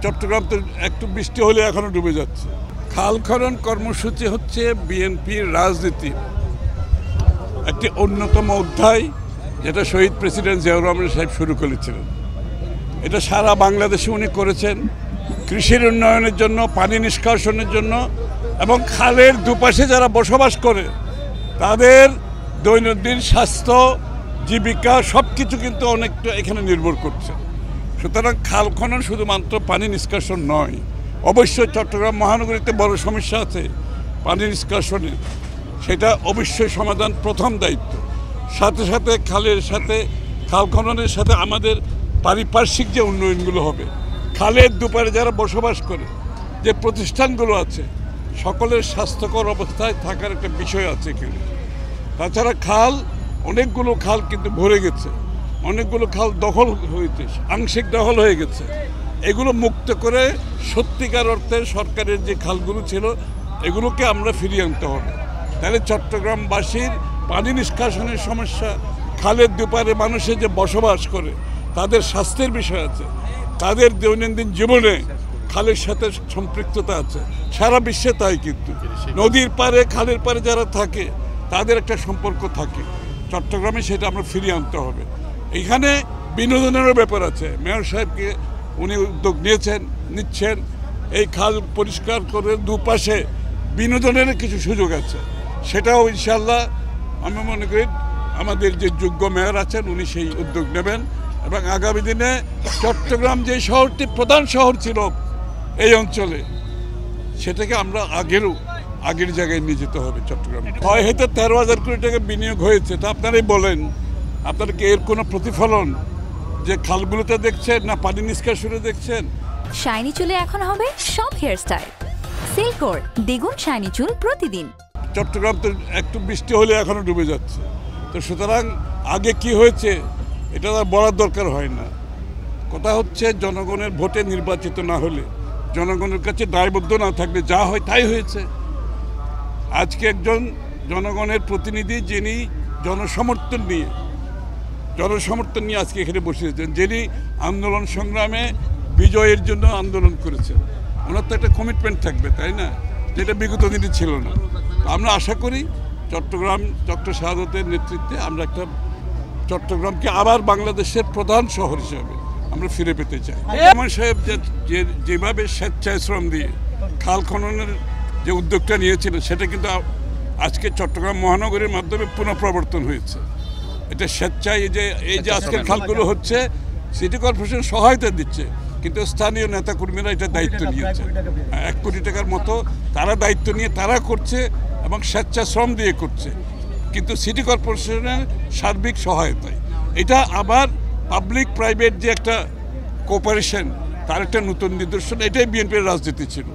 চট্টগ্রাম তো একটু বৃষ্টি হলে এখনো ডুবে যাচ্ছে। খাল খনন কর্মসূচি হচ্ছে বিএনপির রাজনীতির একটি অন্যতম অধ্যায়, যেটা শহীদ প্রেসিডেন্ট জিয়াউর রহমান সাহেব শুরু করেছিলেন। এটা সারা বাংলাদেশে উনি করেছেন কৃষির উন্নয়নের জন্য, পানি নিষ্কাশনের জন্য, এবং খালের দুপাশে যারা বসবাস করে তাদের দৈনন্দিন স্বাস্থ্য, জীবিকা সব কিছু কিন্তু অনেকটা এখানে নির্ভর করছে। সুতরাং খাল খনন শুধুমাত্র পানি নিষ্কাশন নয়, অবশ্যই চট্টগ্রাম মহানগরীতে বড় সমস্যা আছে পানি নিষ্কাশনের, সেটা অবশ্যই সমাধান প্রথম দায়িত্ব। সাথে সাথে খাল খননের সাথে আমাদের পারিপার্শ্বিক যে উন্নয়নগুলো হবে, খালের দুপারে যারা বসবাস করে যে প্রতিষ্ঠানগুলো আছে সকলের স্বাস্থ্যকর অবস্থায় থাকার একটা বিষয় আছে এখানে। তাছাড়া অনেকগুলো খাল কিন্তু ভরে গেছে, অনেকগুলো খাল দখল হয়েছে, আংশিক দখল হয়ে গেছে। এগুলো মুক্ত করে সত্যিকার অর্থে সরকারের যে খালগুলো ছিল এগুলোকে আমরা ফিরিয়ে আনতে হবে। তাহলে চট্টগ্রামবাসীর পানি নিষ্কাশনের সমস্যা, খালের দুপারে মানুষের যে বসবাস করে তাদের স্বাস্থ্যের বিষয় আছে, তাদের দৈনন্দিন জীবনে খালের সাথে সম্পৃক্ততা আছে। সারা বিশ্বে তাই, কিন্তু নদীর পারে খালের পারে যারা থাকে তাদের একটা সম্পর্ক থাকে। চট্টগ্রামে সেটা আমরা ফিরিয়ে আনতে হবে। এখানে বিনোদনেরও ব্যাপার আছে। মেয়র সাহেবকে উনি উদ্যোগ নিচ্ছেন এই খাল পরিষ্কার করে দুপাশে বিনোদনের কিছু সুযোগ আছে, সেটাও ইনশাল্লাহ আমি মনে করি আমাদের যে যোগ্য মেয়র আছেন উনি সেই উদ্যোগ নেবেন। এবং আগামী দিনে চট্টগ্রাম যে শহরটি প্রধান শহর ছিল এই অঞ্চলে, সেটাকে আমরা আগের জায়গায় নিয়ে যেতে হবে। চট্টগ্রাম হয়তো 13,000 কোটি টাকা বিনিয়োগ হয়েছে, তা আপনারাই বলেন, আপনারা কি এর কোনো প্রতিফলন যে খালগুলোতে দেখছেন না পানি নিষ্কাশনে দেখছেন? শাইনি চুলে এখন হবে সব হেয়ার স্টাইল। সিল্কোর দ্বিগুণ শাইনি চুল প্রতিদিন। চট্টগ্রাম তো একটু বৃষ্টি হলে এখনো ডুবে যাচ্ছে, তো সুতরাং আগে কি হয়েছে এটা আর বলার দরকার হয় না। কথা হচ্ছে জনগণের ভোটে নির্বাচিত না হলে, জনগণের কাছে দায়বদ্ধ না থাকলে যা হয় তাই হয়েছে। আজকে একজন জনগণের প্রতিনিধি যিনি জনসমর্থন নিয়ে আজকে এখানে বসেছেন, যিনি আন্দোলন সংগ্রামে বিজয়ের জন্য আন্দোলন করেছেন, ওনার তো একটা কমিটমেন্ট থাকবে, তাই না? যেটা বিগত দিনে ছিল না। আমরা আশা করি ডক্টর শাহাদাতের নেতৃত্বে আমরা একটা চট্টগ্রামকে আবার বাংলাদেশের প্রধান শহর হিসাবে আমরা ফিরে পেতে চাই। রহমান সাহেব যেভাবে স্বেচ্ছায় শ্রম দিয়ে খাল খননের যে উদ্যোগটা নিয়েছিলেন, সেটা কিন্তু আজকে চট্টগ্রাম মহানগরীর মাধ্যমে পুনঃপ্রবর্তন হয়েছে। এটা স্বেচ্ছায় এই যে আজকের খালগুলো হচ্ছে, সিটি কর্পোরেশন সহায়তা দিচ্ছে, কিন্তু স্থানীয় নেতাকর্মীরা এটা দায়িত্ব নিয়েছে। 1 কোটি টাকার মতো তারা দায়িত্ব নিয়ে তারা করছে এবং স্বেচ্ছা শ্রম দিয়ে করছে, কিন্তু সিটি কর্পোরেশনের সার্বিক সহায়তায়। এটা আবার পাবলিক প্রাইভেট যে একটা কোঅপারেশন, তার একটা নতুন নিদর্শন। এটাই বিএনপির রাজনীতি ছিল।